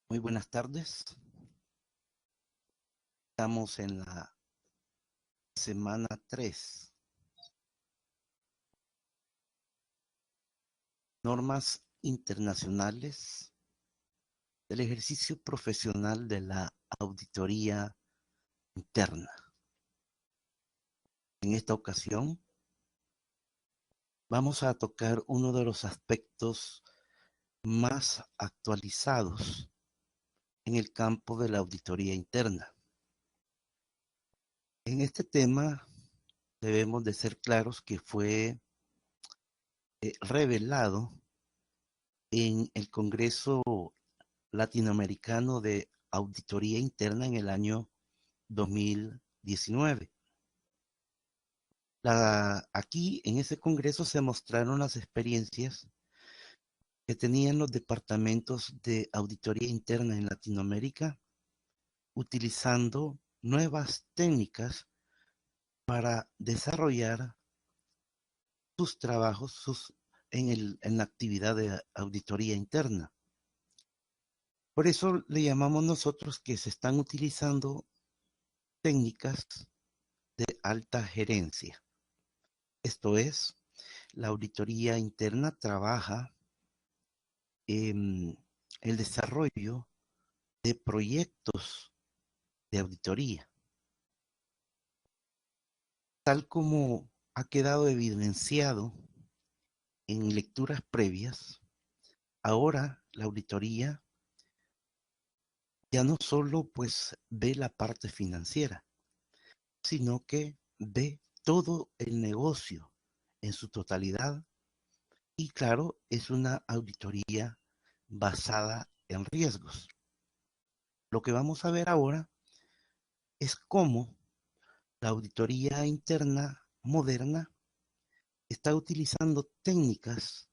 Muy buenas tardes. Estamos en la semana 3. Normas internacionales del ejercicio profesional de la auditoría interna. En esta ocasión vamos a tocar uno de los aspectos más actualizados en el campo de la auditoría interna. En este tema debemos de ser claros que fue revelado en el Congreso Latinoamericano de Auditoría Interna en el año 2019. Aquí en ese congreso se mostraron las experiencias que tenían los departamentos de auditoría interna en Latinoamérica utilizando nuevas técnicas para desarrollar sus trabajos en la actividad de auditoría interna. Por eso le llamamos nosotros que se están utilizando técnicas de alta gerencia. Esto es, la auditoría interna trabaja en el desarrollo de proyectos de auditoría, tal como ha quedado evidenciado en lecturas previas. Ahora la auditoría ya no solo pues ve la parte financiera, sino que ve todo el negocio en su totalidad y claro, es una auditoría basada en riesgos. Lo que vamos a ver ahora es cómo la auditoría interna moderna está utilizando técnicas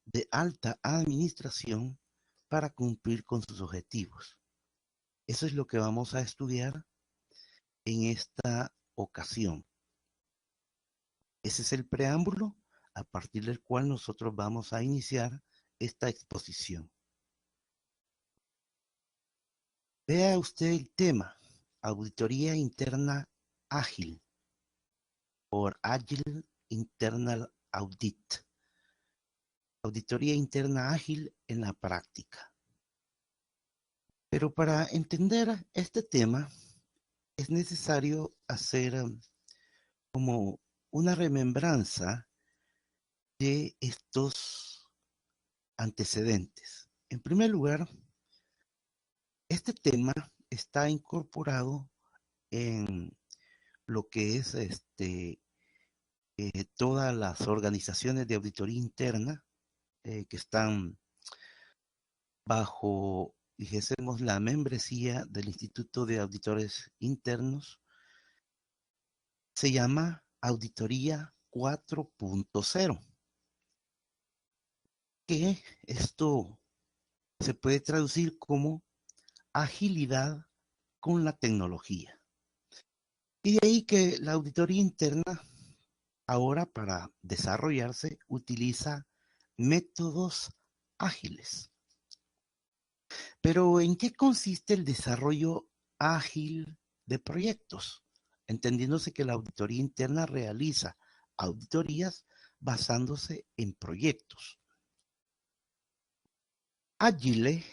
de alta administración para cumplir con sus objetivos. Eso es lo que vamos a estudiar en esta ocasión. Ese es el preámbulo a partir del cual nosotros vamos a iniciar esta exposición. Vea usted el tema, auditoría interna ágil, por Agile Internal Audit. Auditoría interna ágil en la práctica. Pero para entender este tema es necesario hacer como una remembranza de estos antecedentes. En primer lugar, este tema está incorporado en lo que es todas las organizaciones de auditoría interna que están bajo, dijésemos, la membresía del Instituto de Auditores Internos. Se llama Auditoría 4.0, que esto se puede traducir como agilidad con la tecnología. Y de ahí que la auditoría interna ahora para desarrollarse utiliza métodos ágiles. Pero ¿en qué consiste el desarrollo ágil de proyectos? Entendiéndose que la auditoría interna realiza auditorías basándose en proyectos. Agile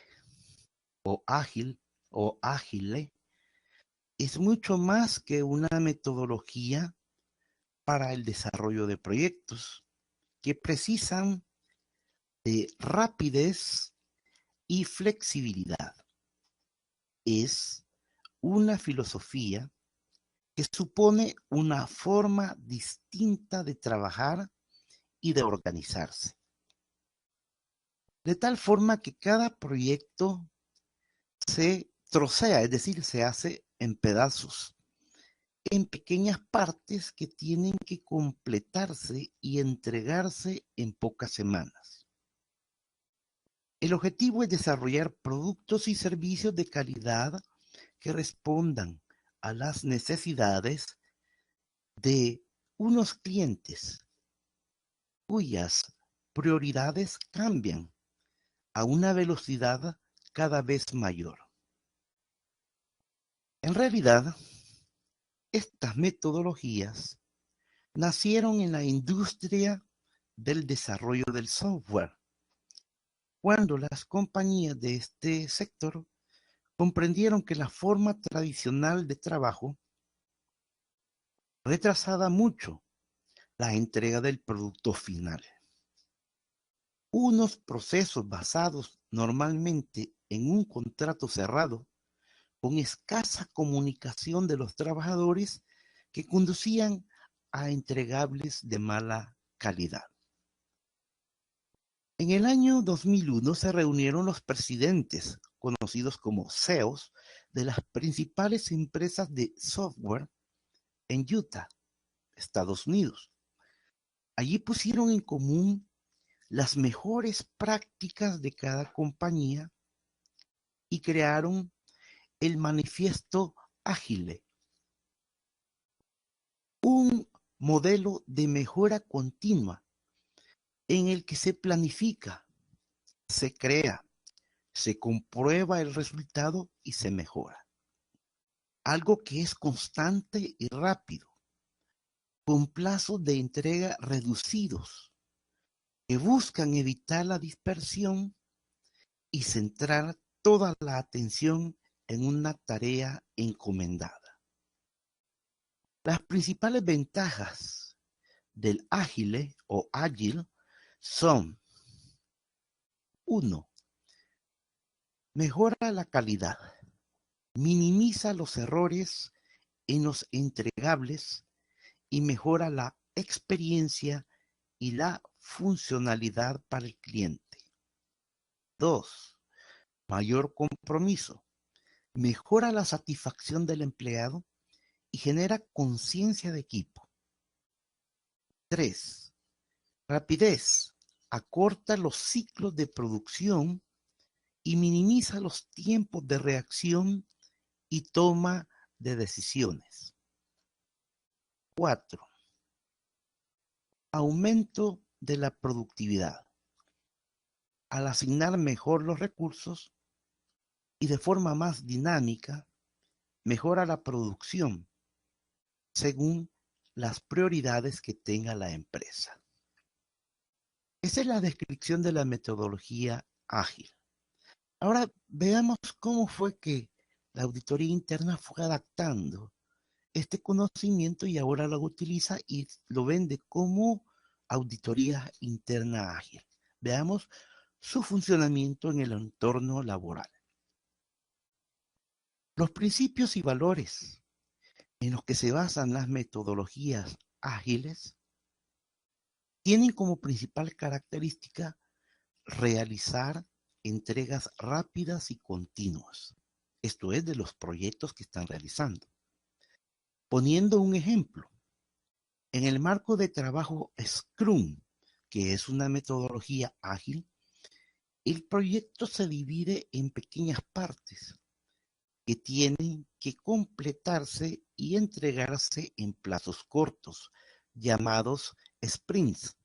o ágil o ágile es mucho más que una metodología para el desarrollo de proyectos que precisan de rapidez y flexibilidad. Es una filosofía que supone una forma distinta de trabajar y de organizarse. De tal forma que cada proyecto se trocea, es decir, se hace en pedazos, en pequeñas partes que tienen que completarse y entregarse en pocas semanas. El objetivo es desarrollar productos y servicios de calidad que respondan a las necesidades de unos clientes cuyas prioridades cambian a una velocidad cada vez mayor. En realidad, estas metodologías nacieron en la industria del desarrollo del software, cuando las compañías de este sector comprendieron que la forma tradicional de trabajo retrasaba mucho la entrega del producto final. Unos procesos basados normalmente en un contrato cerrado, con escasa comunicación de los trabajadores que conducían a entregables de mala calidad. En el año 2001 se reunieron los presidentes, conocidos como CEOs, de las principales empresas de software en Utah, Estados Unidos. Allí pusieron en común las mejores prácticas de cada compañía y crearon el Manifiesto Ágil, un modelo de mejora continua en el que se planifica, se crea, se comprueba el resultado y se mejora. Algo que es constante y rápido, con plazos de entrega reducidos, que buscan evitar la dispersión y centrar toda la atención en una tarea encomendada. Las principales ventajas del ágil o ágil son: 1. Mejora la calidad, minimiza los errores en los entregables y mejora la experiencia y la funcionalidad para el cliente. 2. Mayor compromiso, mejora la satisfacción del empleado y genera conciencia de equipo. 3. Rapidez, acorta los ciclos de producción y minimiza los tiempos de reacción y toma de decisiones. 4. Aumento de la productividad. Al asignar mejor los recursos y de forma más dinámica, mejora la producción según las prioridades que tenga la empresa. Esa es la descripción de la metodología ágil. Ahora veamos cómo fue que la auditoría interna fue adaptando este conocimiento y ahora lo utiliza y lo vende como auditoría interna ágil. Veamos su funcionamiento en el entorno laboral. Los principios y valores en los que se basan las metodologías ágiles tienen como principal característica realizar entregas rápidas y continuas. Esto es de los proyectos que están realizando. Poniendo un ejemplo, en el marco de trabajo Scrum, que es una metodología ágil, el proyecto se divide en pequeñas partes que tienen que completarse y entregarse en plazos cortos, llamados sprints.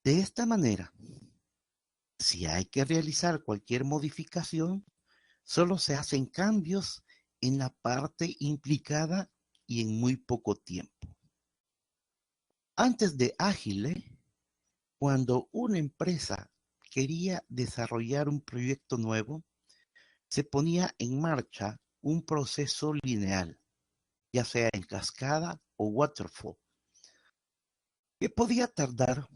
De esta manera, si hay que realizar cualquier modificación, solo se hacen cambios en la parte implicada y en muy poco tiempo. Antes de Ágil, cuando una empresa quería desarrollar un proyecto nuevo, se ponía en marcha un proceso lineal, ya sea en cascada o waterfall, que podía tardar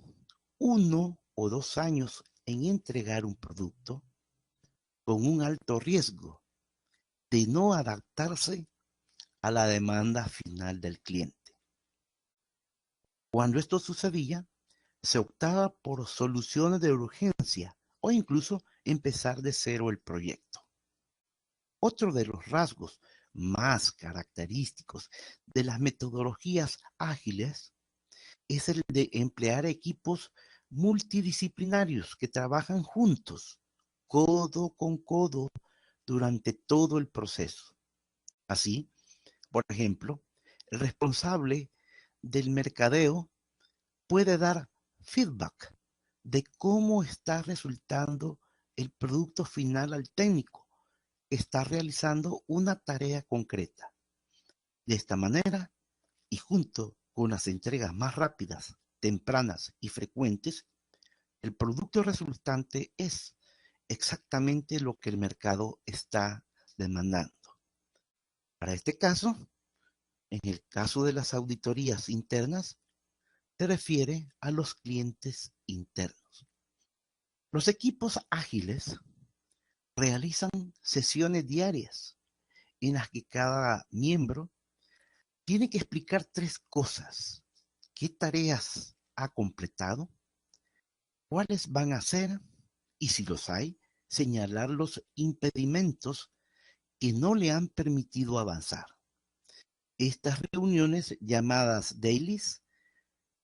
1 o 2 años en entregar un producto con un alto riesgo de no adaptarse a la demanda final del cliente. Cuando esto sucedía, se optaba por soluciones de urgencia o incluso empezar de cero el proyecto. Otro de los rasgos más característicos de las metodologías ágiles es el de emplear equipos multidisciplinarios que trabajan juntos, codo con codo, durante todo el proceso. Así, por ejemplo, el responsable del mercadeo puede dar feedback de cómo está resultando el producto final al técnico que está realizando una tarea concreta. De esta manera, y junto con las entregas más rápidas, tempranas y frecuentes, el producto resultante es exactamente lo que el mercado está demandando. Para este caso, en el caso de las auditorías internas, se refiere a los clientes internos. Los equipos ágiles realizan sesiones diarias en las que cada miembro tiene que explicar tres cosas: qué tareas ha completado, cuáles van a ser y, si los hay, señalar los impedimentos que no le han permitido avanzar. Estas reuniones, llamadas dailies,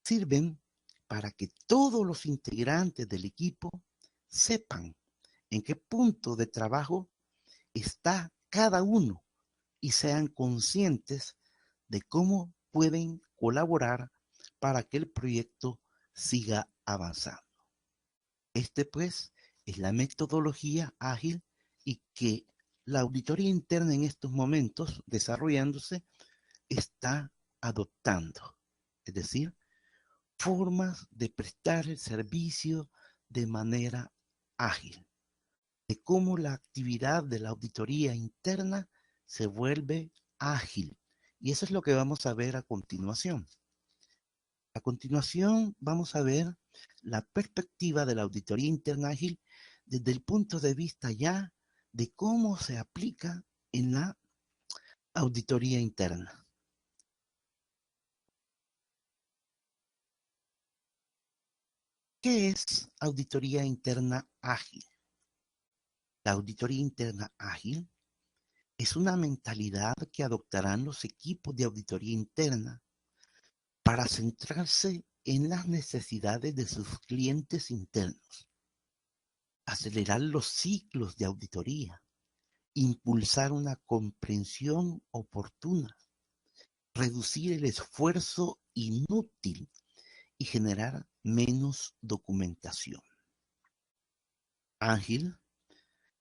sirven para que todos los integrantes del equipo sepan en qué punto de trabajo está cada uno y sean conscientes de cómo pueden colaborar para que el proyecto siga avanzando. Pues, es la metodología ágil y que la auditoría interna en estos momentos, desarrollándose, está adoptando. Es decir, formas de prestar el servicio de manera ágil, de cómo la actividad de la auditoría interna se vuelve ágil. Y eso es lo que vamos a ver a continuación. A continuación vamos a ver la perspectiva de la auditoría interna ágil desde el punto de vista ya de cómo se aplica en la auditoría interna. ¿Qué es auditoría interna ágil? La auditoría interna ágil es una mentalidad que adoptarán los equipos de auditoría interna para centrarse en las necesidades de sus clientes internos, acelerar los ciclos de auditoría, impulsar una comprensión oportuna, reducir el esfuerzo inútil y generar menos documentación. Ágil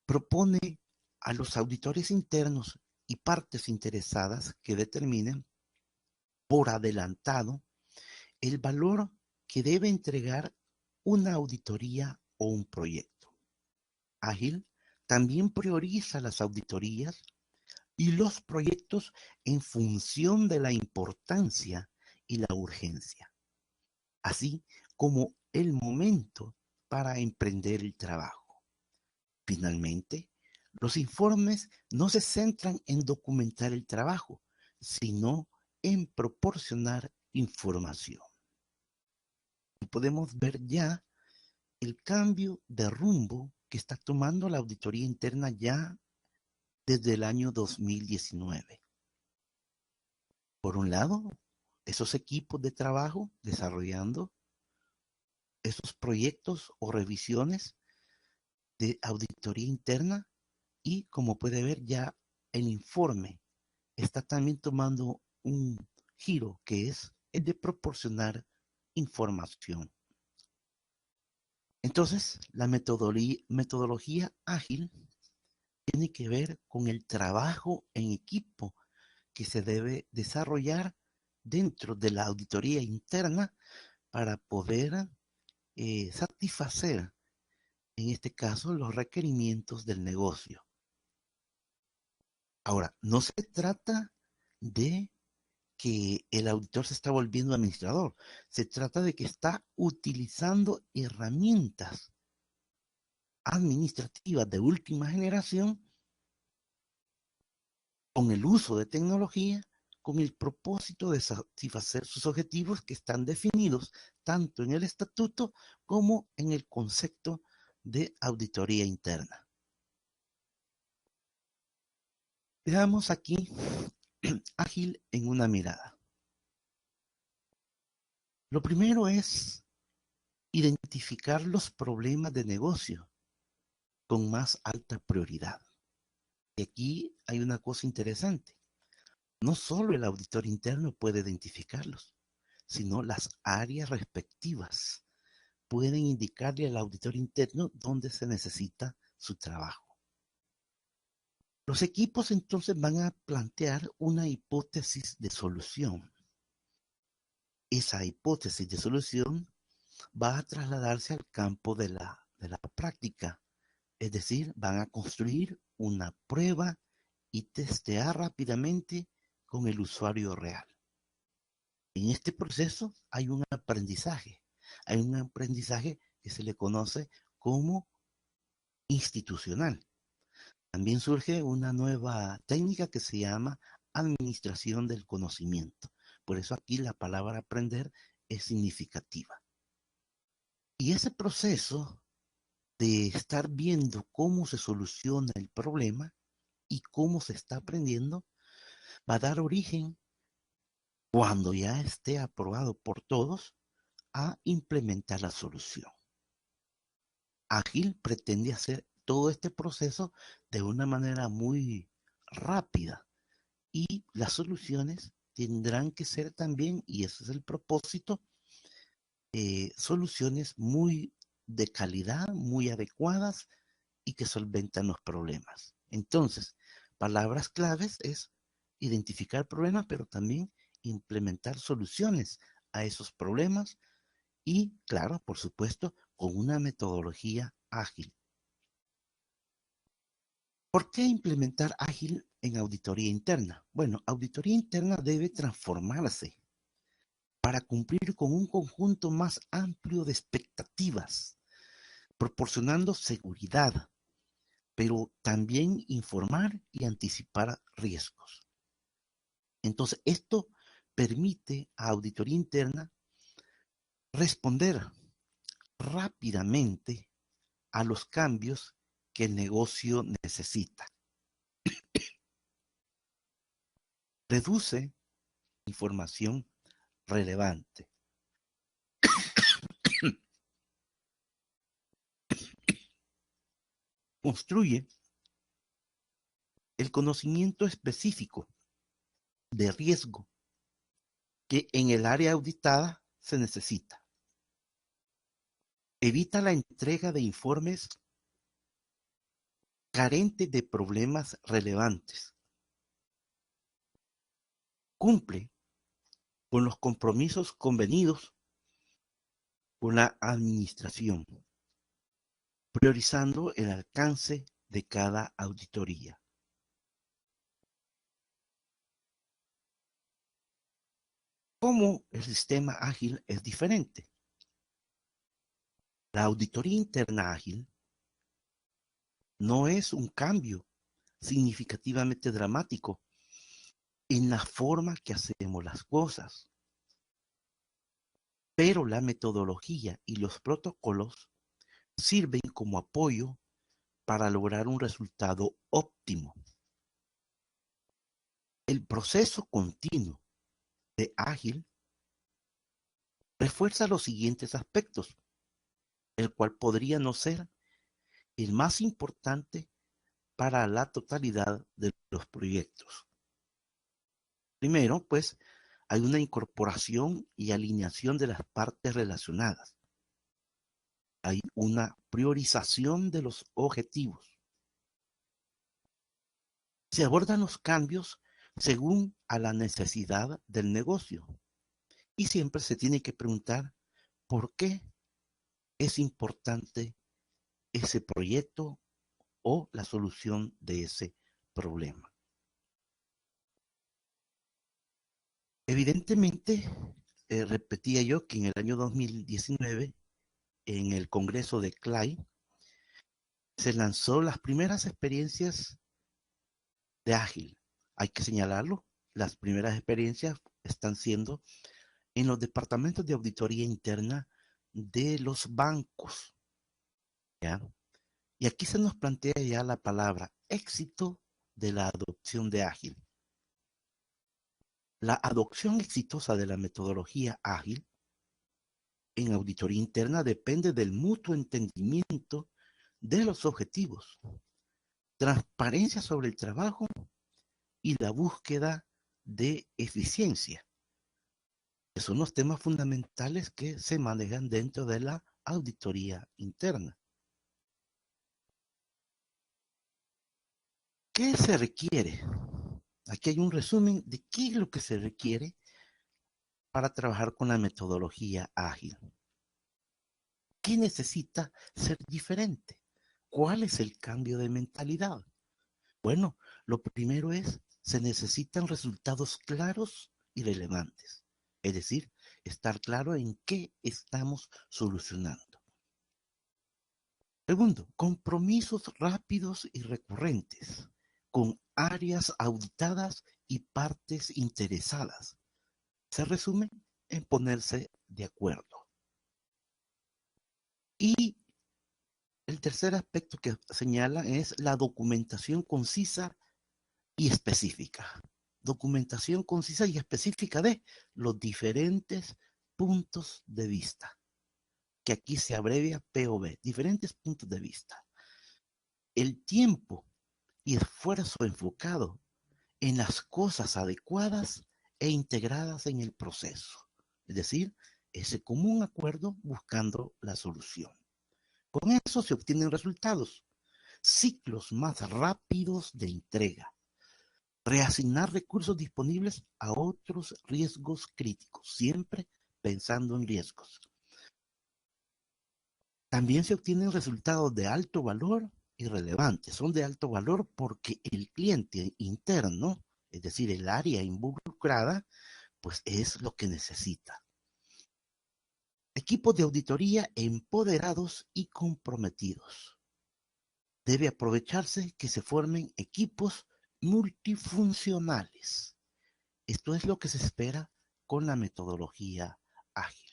propone a los auditores internos y partes interesadas que determinen por adelantado el valor que debe entregar una auditoría o un proyecto. Ágil también prioriza las auditorías y los proyectos en función de la importancia y la urgencia, así como el momento para emprender el trabajo. Finalmente, los informes no se centran en documentar el trabajo, sino en proporcionar información. Y podemos ver ya el cambio de rumbo que está tomando la auditoría interna ya desde el año 2019. Por un lado, esos equipos de trabajo desarrollando esos proyectos o revisiones de auditoría interna, y como puede ver ya el informe está también tomando un giro que es el de proporcionar información. Entonces, la metodología ágil tiene que ver con el trabajo en equipo que se debe desarrollar dentro de la auditoría interna para poder satisfacer, en este caso, los requerimientos del negocio. Ahora, no se trata de que el auditor se está volviendo administrador, se trata de que está utilizando herramientas administrativas de última generación con el uso de tecnología, con el propósito de satisfacer sus objetivos que están definidos tanto en el estatuto como en el concepto de auditoría interna. Veamos aquí ágil en una mirada. Lo primero es identificar los problemas de negocio con más alta prioridad. Y aquí hay una cosa interesante. No solo el auditor interno puede identificarlos, sino las áreas respectivas pueden indicarle al auditor interno dónde se necesita su trabajo. Los equipos entonces van a plantear una hipótesis de solución. Esa hipótesis de solución va a trasladarse al campo de la práctica. Es decir, van a construir una prueba y testear rápidamente con el usuario real. En este proceso hay un aprendizaje. Hay un aprendizaje que se le conoce como institucional. También surge una nueva técnica que se llama administración del conocimiento. Por eso aquí la palabra aprender es significativa. Y ese proceso de estar viendo cómo se soluciona el problema y cómo se está aprendiendo va a dar origen, cuando ya esté aprobado por todos, a implementar la solución. Ágil pretende hacer todo este proceso de una manera muy rápida y las soluciones tendrán que ser también, y ese es el propósito, soluciones muy de calidad, muy adecuadas y que solventan los problemas. Entonces, palabras claves es identificar problemas, pero también implementar soluciones a esos problemas y, claro, por supuesto, con una metodología ágil. ¿Por qué implementar ágil en auditoría interna? Bueno, auditoría interna debe transformarse para cumplir con un conjunto más amplio de expectativas, proporcionando seguridad, pero también informar y anticipar riesgos. Entonces, esto permite a auditoría interna responder rápidamente a los cambios que el negocio necesita. Reduce información relevante. Construye el conocimiento específico de riesgo que en el área auditada se necesita. Evita la entrega de informes carentes de problemas relevantes. Cumple con los compromisos convenidos con la administración, priorizando el alcance de cada auditoría. ¿Cómo el sistema ágil es diferente? La auditoría interna ágil no es un cambio significativamente dramático en la forma que hacemos las cosas, pero la metodología y los protocolos sirven como apoyo para lograr un resultado óptimo. El proceso continuo de ágil refuerza los siguientes aspectos, el cual podría no ser el más importante para la totalidad de los proyectos. Primero, pues, hay una incorporación y alineación de las partes relacionadas. Hay una priorización de los objetivos. Se abordan los cambios según a la necesidad del negocio. Y siempre se tiene que preguntar por qué es importante ese proyecto o la solución de ese problema. Evidentemente, repetía yo que en el año 2019, en el Congreso de CLAI, se lanzó las primeras experiencias de Ágil. Hay que señalarlo, las primeras experiencias están siendo en los departamentos de auditoría interna de los bancos, ¿ya? Y aquí se nos plantea ya la palabra éxito de la adopción de Ágil. La adopción exitosa de la metodología ágil en auditoría interna depende del mutuo entendimiento de los objetivos, transparencia sobre el trabajo y la búsqueda de eficiencia, que son los temas fundamentales que se manejan dentro de la auditoría interna. ¿Qué se requiere? Aquí hay un resumen de qué es lo que se requiere para trabajar con la metodología ágil. ¿Qué necesita ser diferente? ¿Cuál es el cambio de mentalidad? Bueno, lo primero es, se necesitan resultados claros y relevantes. Es decir, estar claro en qué estamos solucionando. Segundo, compromisos rápidos y recurrentes con áreas auditadas y partes interesadas. Se resume en ponerse de acuerdo. Y el tercer aspecto que señala es la documentación concisa y específica. Documentación concisa y específica de los diferentes puntos de vista, que aquí se abrevia POV, diferentes puntos de vista. El tiempo y esfuerzo enfocado en las cosas adecuadas e integradas en el proceso. Es decir, ese común acuerdo buscando la solución. Con eso se obtienen resultados, ciclos más rápidos de entrega, reasignar recursos disponibles a otros riesgos críticos, siempre pensando en riesgos. También se obtienen resultados de alto valor y relevantes. Son de alto valor porque el cliente interno, es decir, el área involucrada, pues es lo que necesita. Equipos de auditoría empoderados y comprometidos. Debe aprovecharse que se formen equipos multifuncionales. Esto es lo que se espera con la metodología ágil.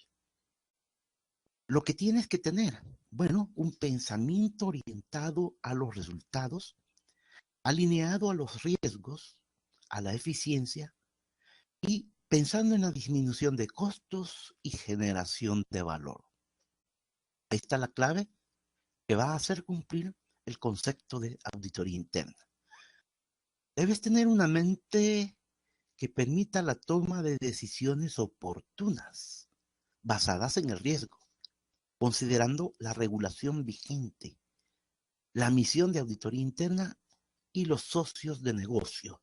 Lo que tienes que tener, bueno, un pensamiento orientado a los resultados, alineado a los riesgos, a la eficiencia y pensando en la disminución de costos y generación de valor. Ahí está la clave que va a hacer cumplir el concepto de auditoría interna. Debes tener una mente que permita la toma de decisiones oportunas, basadas en el riesgo, considerando la regulación vigente, la misión de auditoría interna y los socios de negocio.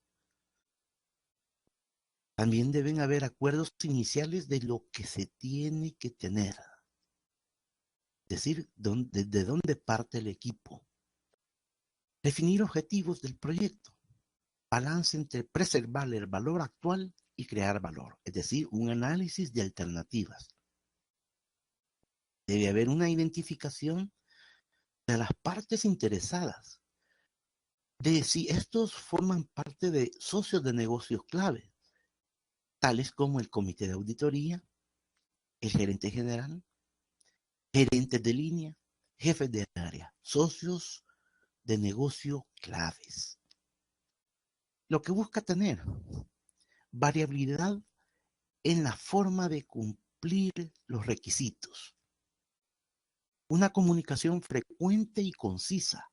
También deben haber acuerdos iniciales de lo que se tiene que tener, es decir, de dónde parte el equipo. Definir objetivos del proyecto, balance entre preservar el valor actual y crear valor, es decir, un análisis de alternativas. Debe haber una identificación de las partes interesadas, de si estos forman parte de socios de negocios clave, tales como el comité de auditoría, el gerente general, gerentes de línea, jefes de área, socios de negocio claves. Lo que busca tener variabilidad en la forma de cumplir los requisitos, una comunicación frecuente y concisa,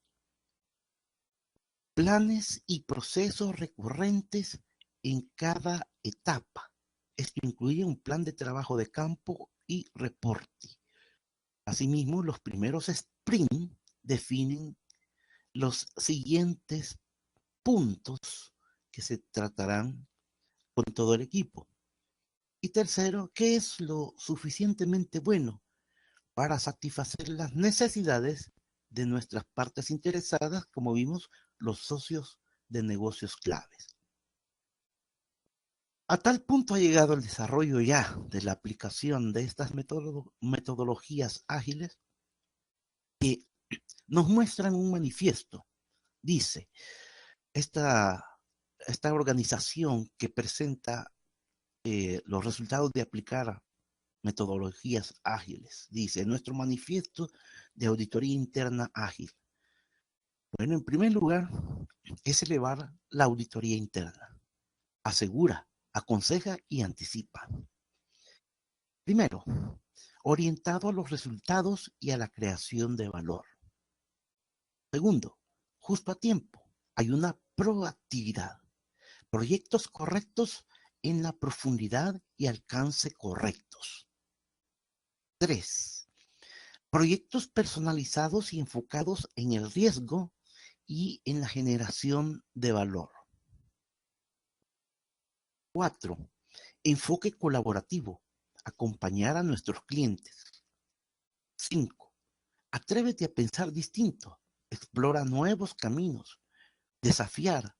planes y procesos recurrentes en cada etapa. Esto incluye un plan de trabajo de campo y reporte. Asimismo, los primeros sprint definen los siguientes puntos que se tratarán con todo el equipo. Y tercero, ¿qué es lo suficientemente bueno para satisfacer las necesidades de nuestras partes interesadas, como vimos, los socios de negocios claves? A tal punto ha llegado el desarrollo ya de la aplicación de estas metodologías ágiles que nos muestran un manifiesto. Dice, esta, esta organización que presenta los resultados de aplicar metodologías ágiles. Dice, nuestro manifiesto de auditoría interna ágil. Bueno, en primer lugar, es elevar la auditoría interna. Asegura, aconseja y anticipa. Primero, orientado a los resultados y a la creación de valor. Segundo, justo a tiempo. Hay una proactividad. Proyectos correctos en la profundidad y alcance correctos. 3. Proyectos personalizados y enfocados en el riesgo y en la generación de valor. 4. Enfoque colaborativo. Acompañar a nuestros clientes. 5. Atrévete a pensar distinto. Explora nuevos caminos. Desafiar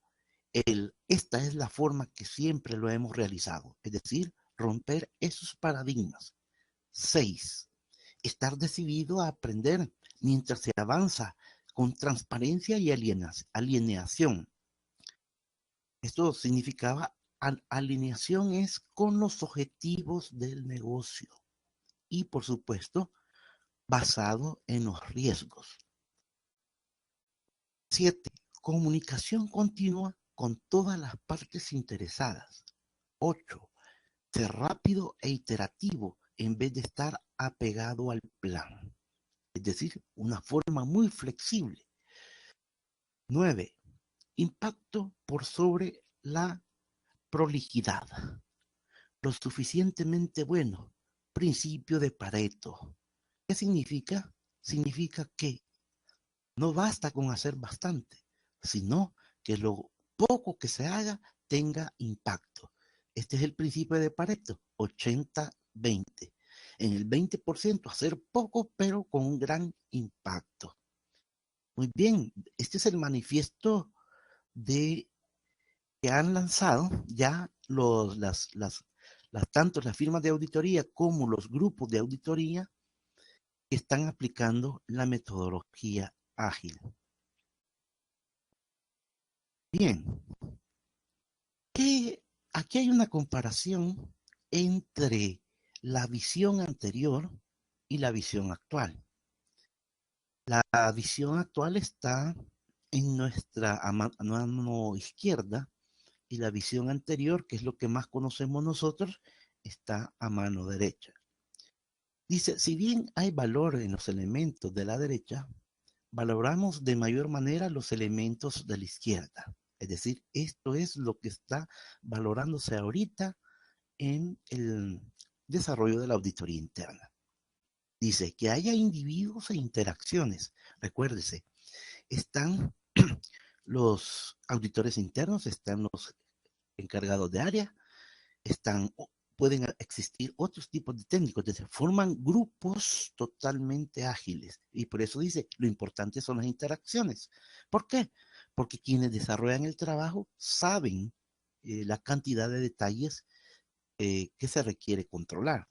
esta es la forma que siempre lo hemos realizado. Es decir, romper esos paradigmas. 6. Estar decidido a aprender mientras se avanza con transparencia y alineación. Esto significaba alineación es con los objetivos del negocio y, por supuesto, basado en los riesgos. 7. Comunicación continua con todas las partes interesadas. 8. Ser rápido e iterativo en vez de estar apegado al plan. Es decir, una forma muy flexible. 9. Impacto por sobre la prolijidad. Lo suficientemente bueno. Principio de Pareto. ¿Qué significa? Significa que no basta con hacer bastante, sino que lo poco que se haga tenga impacto. Este es el principio de Pareto, 80-20. En el 20% hacer poco, pero con un gran impacto. Muy bien, este es el manifiesto que han lanzado ya tanto las firmas de auditoría como los grupos de auditoría que están aplicando la metodología ágil. Bien, aquí hay una comparación entre la visión anterior y la visión actual. La visión actual está en nuestra mano izquierda y la visión anterior, que es lo que más conocemos nosotros, está a mano derecha. Dice, si bien hay valor en los elementos de la derecha, valoramos de mayor manera los elementos de la izquierda. Es decir, esto es lo que está valorándose ahorita en el desarrollo de la auditoría interna. Dice que haya individuos e interacciones. Recuérdese, están los auditores internos, están los encargados de área, pueden existir otros tipos de técnicos, entonces forman grupos totalmente ágiles y por eso dice, lo importante son las interacciones. ¿Por qué? Porque quienes desarrollan el trabajo saben la cantidad de detalles que se requiere controlar.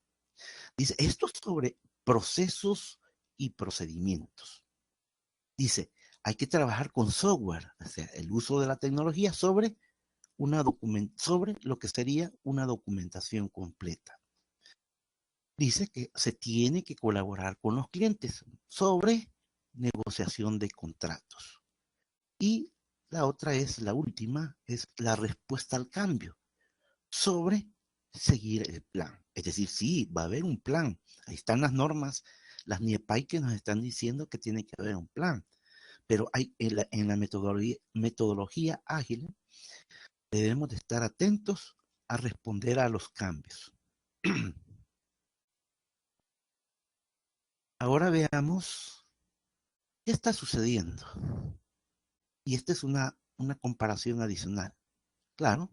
Dice, esto sobre procesos y procedimientos. Dice, hay que trabajar con software, o sea, el uso de la tecnología sobre lo que sería una documentación completa. Dice que se tiene que colaborar con los clientes sobre negociación de contratos. Y la última, es la respuesta al cambio sobre seguir el plan. Es decir, sí, va a haber un plan. Ahí están las normas, las NIEPAI que nos están diciendo que tiene que haber un plan. Pero en la metodología ágil debemos de estar atentos a responder a los cambios. Ahora veamos qué está sucediendo. Y esta es una comparación adicional. Claro,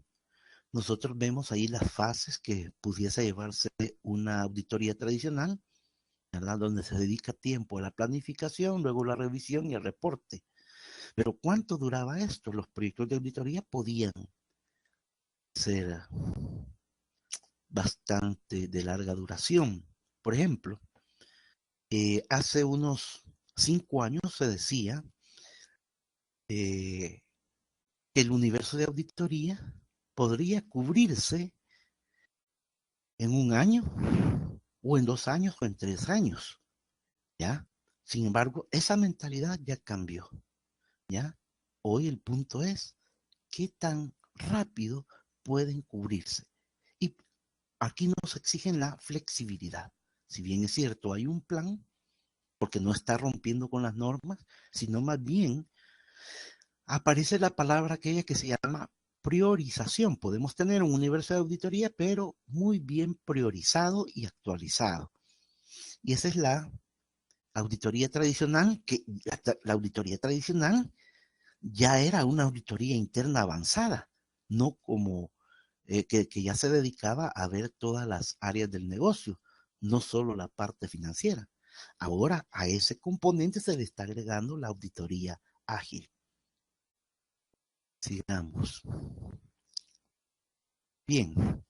nosotros vemos ahí las fases que pudiese llevarse una auditoría tradicional, ¿verdad? Donde se dedica tiempo a la planificación, luego la revisión y el reporte. Pero ¿cuánto duraba esto? Los proyectos de auditoría podían ser bastante de larga duración. Por ejemplo, hace unos 5 años se decía que el universo de auditoría podría cubrirse en un año o en 2 años o en 3 años, ¿ya? Sin embargo, esa mentalidad ya cambió, ¿ya? Hoy el punto es qué tan rápido pueden cubrirse. Y aquí nos exigen la flexibilidad. Si bien es cierto, hay un plan, porque no está rompiendo con las normas, sino más bien aparece la palabra aquella que se llama priorización. Podemos tener un universo de auditoría, pero muy bien priorizado y actualizado. Y esa es la auditoría tradicional, que la auditoría tradicional ya era una auditoría interna avanzada, no como que ya se dedicaba a ver todas las áreas del negocio, no solo la parte financiera. Ahora a ese componente se le está agregando la auditoría ágil. Sigamos. Bien,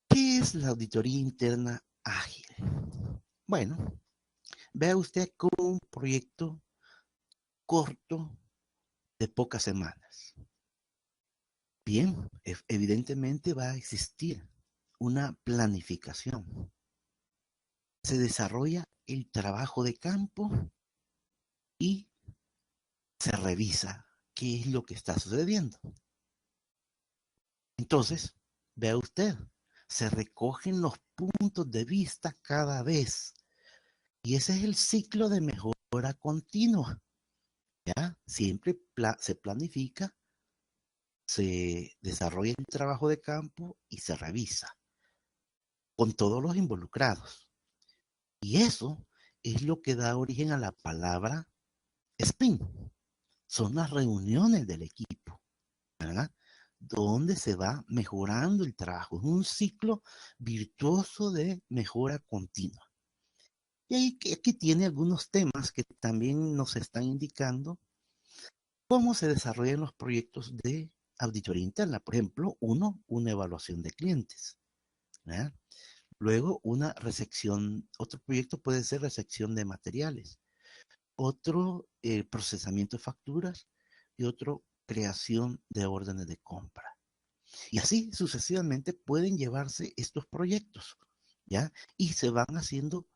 ¿qué es la auditoría interna ágil? Bueno, vea usted como un proyecto corto de pocas semanas. Bien, evidentemente va a existir una planificación. Se desarrolla el trabajo de campo y se revisa qué es lo que está sucediendo. Entonces, vea usted, se recogen los puntos de vista cada vez. Y ese es el ciclo de mejora continua. ¿Ya? Siempre se planifica, se desarrolla el trabajo de campo y se revisa con todos los involucrados. Y eso es lo que da origen a la palabra sprint. Son las reuniones del equipo, ¿verdad? Donde se va mejorando el trabajo. Es un ciclo virtuoso de mejora continua. Y ahí, aquí tiene algunos temas que también nos están indicando cómo se desarrollan los proyectos de auditoría interna. Por ejemplo, una evaluación de clientes, ¿verdad? Luego, una recepción, otro proyecto puede ser recepción de materiales, otro procesamiento de facturas y otro creación de órdenes de compra. Y así sucesivamente pueden llevarse estos proyectos, ¿ya? Y se van haciendo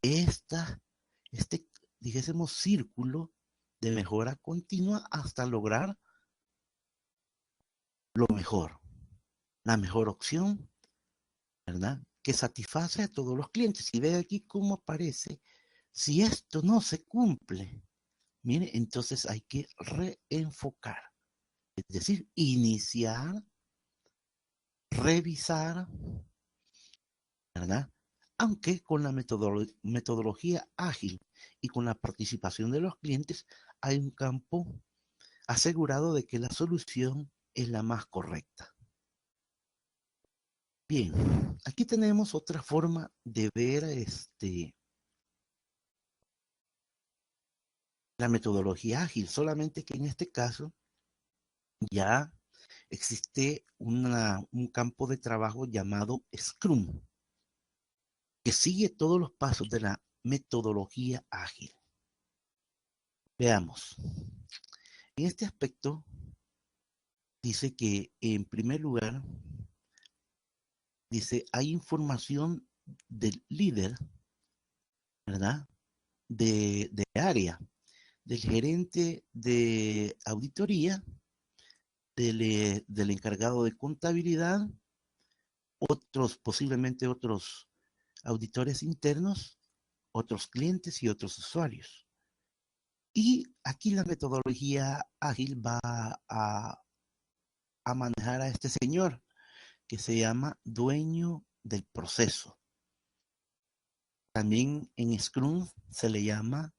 esta, este, dijésemos, círculo de mejora continua hasta lograr lo mejor, la mejor opción, ¿verdad? Que satisface a todos los clientes. Y ve aquí cómo aparece. Si esto no se cumple, mire, entonces hay que reenfocar. Es decir, iniciar, revisar, ¿verdad? Aunque con la metodología ágil y con la participación de los clientes hay un campo asegurado de que la solución es la más correcta. Bien, aquí tenemos otra forma de ver la metodología ágil, solamente que en este caso ya existe un campo de trabajo llamado Scrum, que sigue todos los pasos de la metodología ágil. Veamos. En este aspecto dice que en primer lugar, dice, hay información del líder, ¿verdad? De área, del gerente de auditoría, del encargado de contabilidad, posiblemente otros auditores internos, otros clientes y otros usuarios. Y aquí la metodología ágil va a, a manejar a este señor que se llama dueño del proceso. También en Scrum se le llama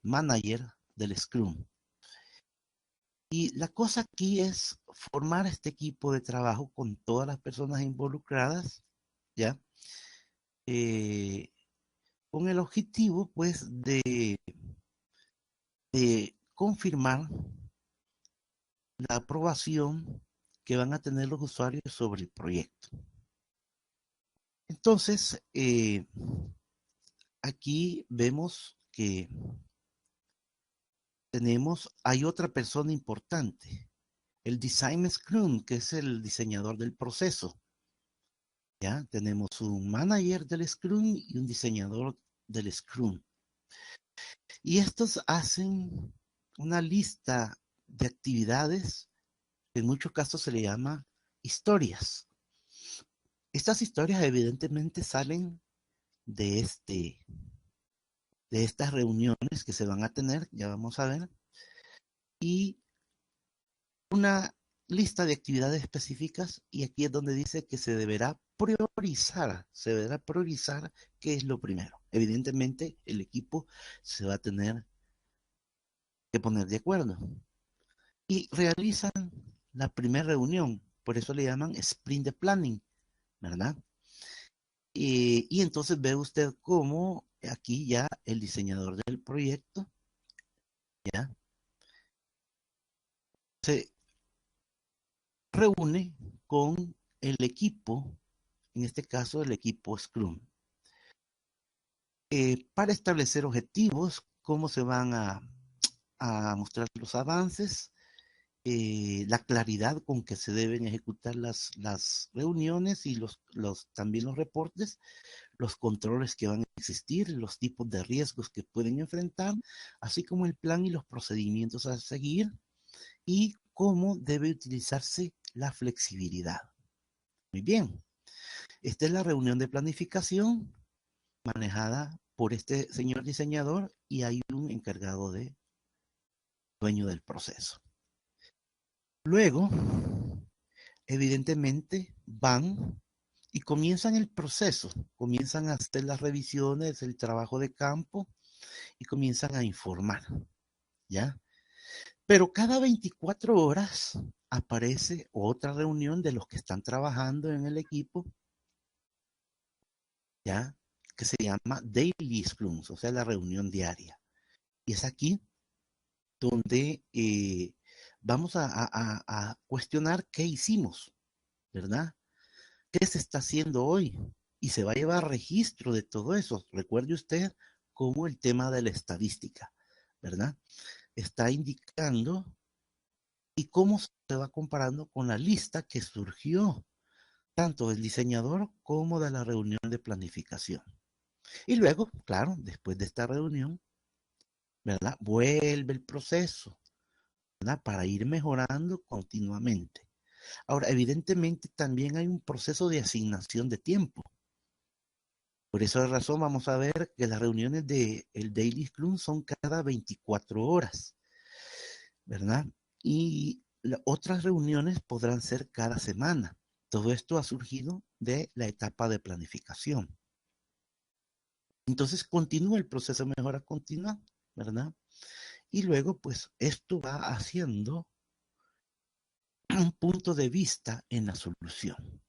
manager del Scrum. Y la cosa aquí es formar este equipo de trabajo con todas las personas involucradas, ¿ya? Con el objetivo, pues, de confirmar la aprobación que van a tener los usuarios sobre el proyecto. Entonces, aquí vemos que hay otra persona importante, el Design Scrum, que es el diseñador del proceso. Ya tenemos un manager del Scrum y un diseñador del Scrum. Y estos hacen una lista de actividades que en muchos casos se le llama historias. Estas historias evidentemente salen de de estas reuniones que se van a tener, ya vamos a ver, y una lista de actividades específicas, y aquí es donde dice que se deberá priorizar qué es lo primero. Evidentemente, el equipo se va a tener que poner de acuerdo. Y realizan la primera reunión, por eso le llaman sprint de planning, ¿verdad? Y entonces ve usted cómo aquí ya el diseñador del proyecto, ya, se reúne con el equipo, en este caso el equipo Scrum, para establecer objetivos, cómo se van a mostrar los avances, la claridad con que se deben ejecutar las reuniones y también los reportes, los controles que van a existir, los tipos de riesgos que pueden enfrentar, así como el plan y los procedimientos a seguir y cómo debe utilizarse la flexibilidad. Muy bien, esta es la reunión de planificación manejada por este señor diseñador y hay un encargado de dueño del proceso. Luego, evidentemente, van y comienzan el proceso, comienzan a hacer las revisiones, el trabajo de campo y comienzan a informar, ¿ya? Pero cada 24 horas aparece otra reunión de los que están trabajando en el equipo, ¿ya? Que se llama Daily Scrums, o sea, la reunión diaria. Y es aquí donde vamos a cuestionar qué hicimos, ¿verdad? ¿Qué se está haciendo hoy? Y se va a llevar registro de todo eso. Recuerde usted cómo el tema de la estadística, ¿verdad? Está indicando y cómo se va comparando con la lista que surgió tanto del diseñador como de la reunión de planificación. Y luego, claro, después de esta reunión, ¿verdad? Vuelve el proceso, ¿verdad? Para ir mejorando continuamente. Ahora, evidentemente también hay un proceso de asignación de tiempo. Por esa razón vamos a ver que las reuniones del Daily Scrum son cada 24 horas, ¿verdad? Y otras reuniones podrán ser cada semana. Todo esto ha surgido de la etapa de planificación. Entonces continúa el proceso de mejora continua, ¿verdad? Y luego, pues, esto va haciendo un punto de vista en la solución.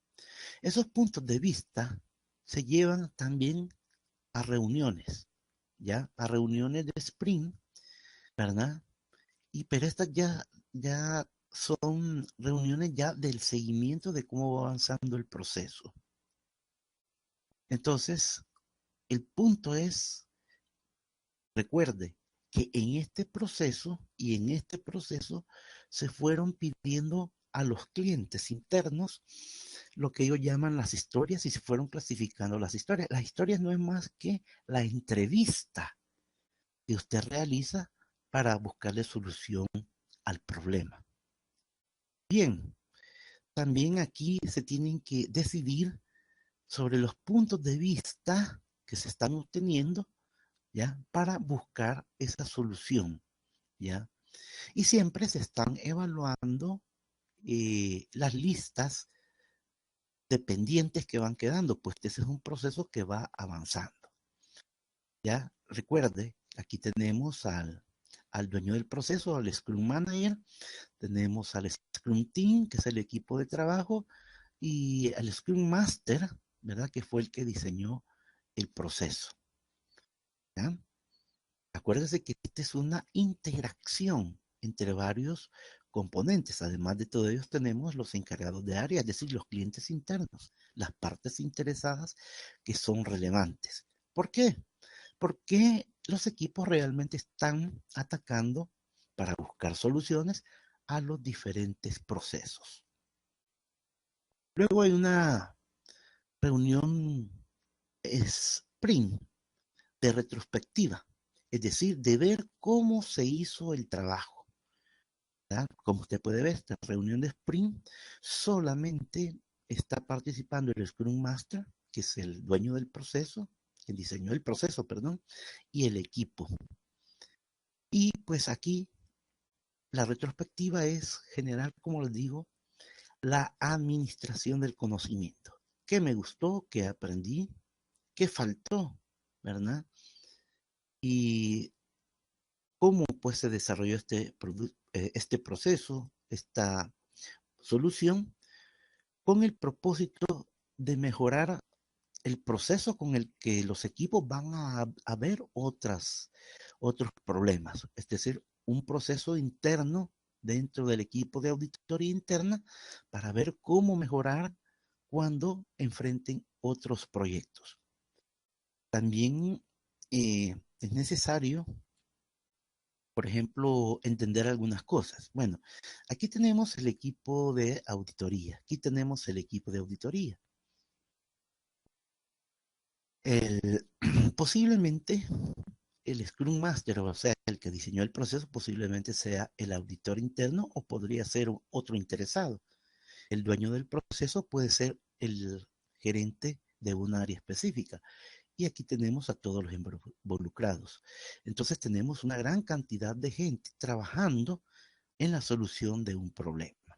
Esos puntos de vista se llevan también a reuniones, ¿ya? A reuniones de sprint, ¿verdad? Pero estas ya son reuniones ya del seguimiento de cómo va avanzando el proceso. Entonces, el punto es, recuerde que en este proceso y en este proceso se fueron pidiendo a los clientes internos lo que ellos llaman las historias y se fueron clasificando las historias. Las historias no es más que la entrevista que usted realiza para buscarle solución al problema. Bien, también aquí se tienen que decidir sobre los puntos de vista que se están obteniendo, ¿ya? Para buscar esa solución, ¿ya? Y siempre se están evaluando las listas dependientes que van quedando, pues ese es un proceso que va avanzando, ¿ya? Recuerde, aquí tenemos al dueño del proceso, al Scrum Manager, tenemos al Scrum Team, que es el equipo de trabajo, y al Scrum Master, ¿verdad? Que fue el que diseñó el proceso, ¿ya? Acuérdese que esta es una interacción entre varios componentes. Además de todo ellos tenemos los encargados de área, es decir, los clientes internos, las partes interesadas que son relevantes. ¿Por qué? Porque los equipos realmente están atacando para buscar soluciones a los diferentes procesos. Luego hay una reunión sprint de retrospectiva, es decir, de ver cómo se hizo el trabajo, ¿verdad? Como usted puede ver, esta reunión de sprint solamente está participando el Scrum Master, que es el dueño del proceso, el diseñó el proceso, perdón, y el equipo. Y pues aquí la retrospectiva es generar, como les digo, la administración del conocimiento. ¿Qué me gustó? ¿Qué aprendí? ¿Qué faltó? ¿Verdad? Y cómo pues se desarrolló este proceso, esta solución, con el propósito de mejorar el proceso con el que los equipos van a ver otros problemas, es decir, un proceso interno dentro del equipo de auditoría interna para ver cómo mejorar cuando enfrenten otros proyectos. También es necesario, por ejemplo, entender algunas cosas. Bueno, aquí tenemos el equipo de auditoría, aquí tenemos el equipo de auditoría. Posiblemente el Scrum Master, o sea, el que diseñó el proceso, posiblemente sea el auditor interno o podría ser otro interesado. El dueño del proceso puede ser el gerente de un área específica. Y aquí tenemos a todos los involucrados. Entonces tenemos una gran cantidad de gente trabajando en la solución de un problema.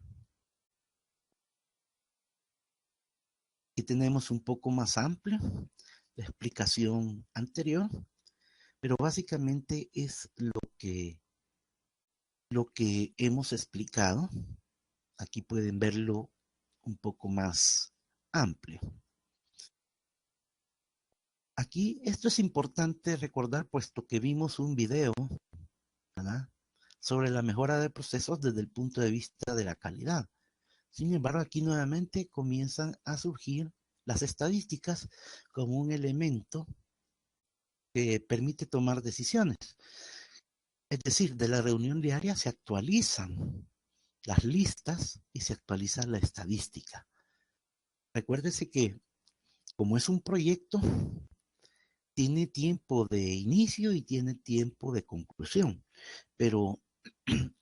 Aquí tenemos un poco más amplio la explicación anterior, pero básicamente es lo que hemos explicado. Aquí pueden verlo un poco más amplio. Aquí esto es importante recordar puesto que vimos un video, ¿verdad?, sobre la mejora de procesos desde el punto de vista de la calidad. Sin embargo, aquí nuevamente comienzan a surgir las estadísticas como un elemento que permite tomar decisiones. Es decir, de la reunión diaria se actualizan las listas y se actualiza la estadística. Recuérdese que como es un proyecto, tiene tiempo de inicio y tiene tiempo de conclusión, pero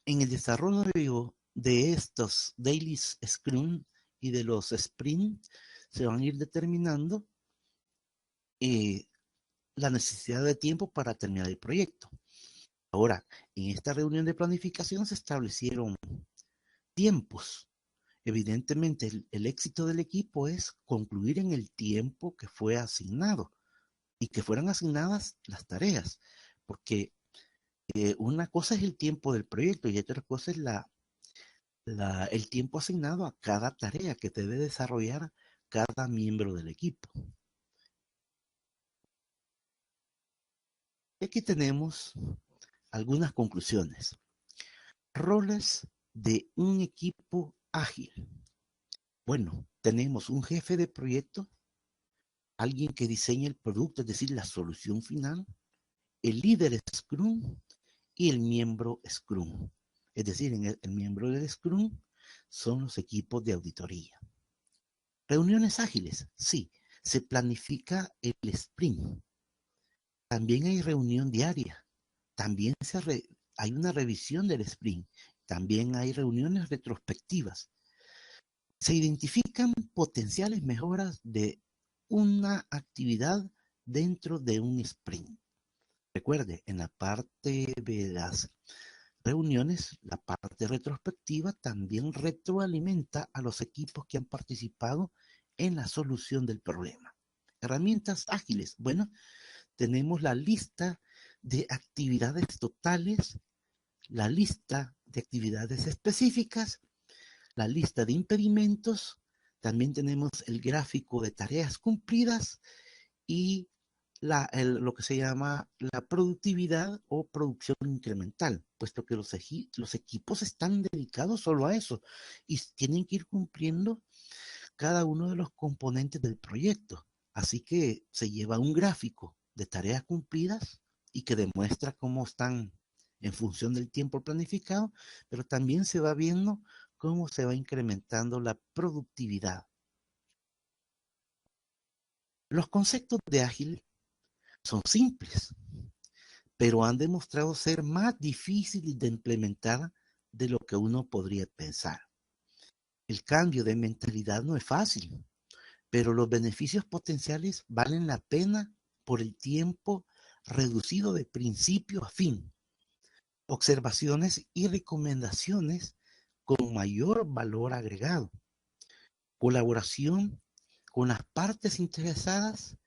en el desarrollo de estos Daily Scrum y de los Sprint se van a ir determinando eh, la necesidad de tiempo para terminar el proyecto. Ahora, en esta reunión de planificación se establecieron tiempos. Evidentemente, el éxito del equipo es concluir en el tiempo que fue asignado y que fueran asignadas las tareas, porque una cosa es el tiempo del proyecto y otra cosa es el tiempo asignado a cada tarea que debe desarrollar cada miembro del equipo. Y aquí tenemos algunas conclusiones. Roles de un equipo ágil. Bueno, tenemos un jefe de proyecto, alguien que diseña el producto, es decir, la solución final, el líder Scrum y el miembro Scrum. Es decir, el miembro del Scrum son los equipos de auditoría. Reuniones ágiles, sí, se planifica el sprint. También hay reunión diaria. También hay una revisión del sprint. También hay reuniones retrospectivas. Se identifican potenciales mejoras de una actividad dentro de un sprint. Recuerde, en la parte de las reuniones, la parte retrospectiva también retroalimenta a los equipos que han participado en la solución del problema. Herramientas ágiles. Bueno, tenemos la lista de actividades totales, la lista de actividades específicas, la lista de impedimentos, también tenemos el gráfico de tareas cumplidas y lo que se llama la productividad o producción incremental, puesto que los equipos están dedicados solo a eso y tienen que ir cumpliendo cada uno de los componentes del proyecto. Así que se lleva un gráfico de tareas cumplidas y que demuestra cómo están en función del tiempo planificado, pero también se va viendo cómo se va incrementando la productividad. Los conceptos de ágil son simples, pero han demostrado ser más difíciles de implementar de lo que uno podría pensar. El cambio de mentalidad no es fácil, pero los beneficios potenciales valen la pena por el tiempo reducido de principio a fin. Observaciones y recomendaciones con mayor valor agregado. Colaboración con las partes interesadas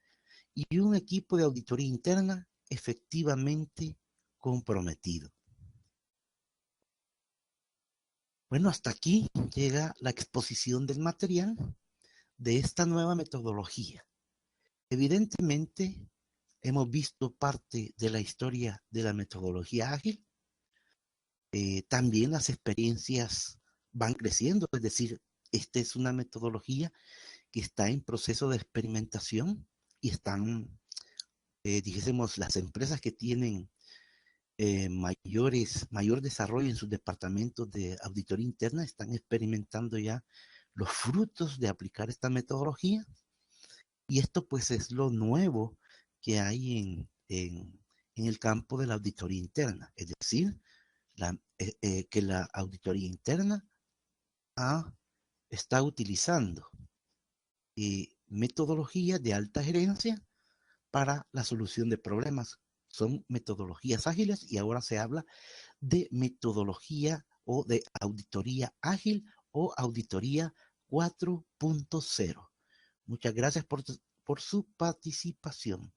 y un equipo de auditoría interna efectivamente comprometido. Bueno, hasta aquí llega la exposición del material de esta nueva metodología. Evidentemente, hemos visto parte de la historia de la metodología ágil. También las experiencias van creciendo, es decir, esta es una metodología que está en proceso de experimentación y están, dijésemos, las empresas que tienen mayor desarrollo en sus departamentos de auditoría interna están experimentando ya los frutos de aplicar esta metodología, y esto pues es lo nuevo que hay en el campo de la auditoría interna, es decir, que la auditoría interna está utilizando metodologías de alta gerencia para la solución de problemas. Son metodologías ágiles y ahora se habla de metodología o de auditoría ágil o auditoría 4.0. Muchas gracias por su participación.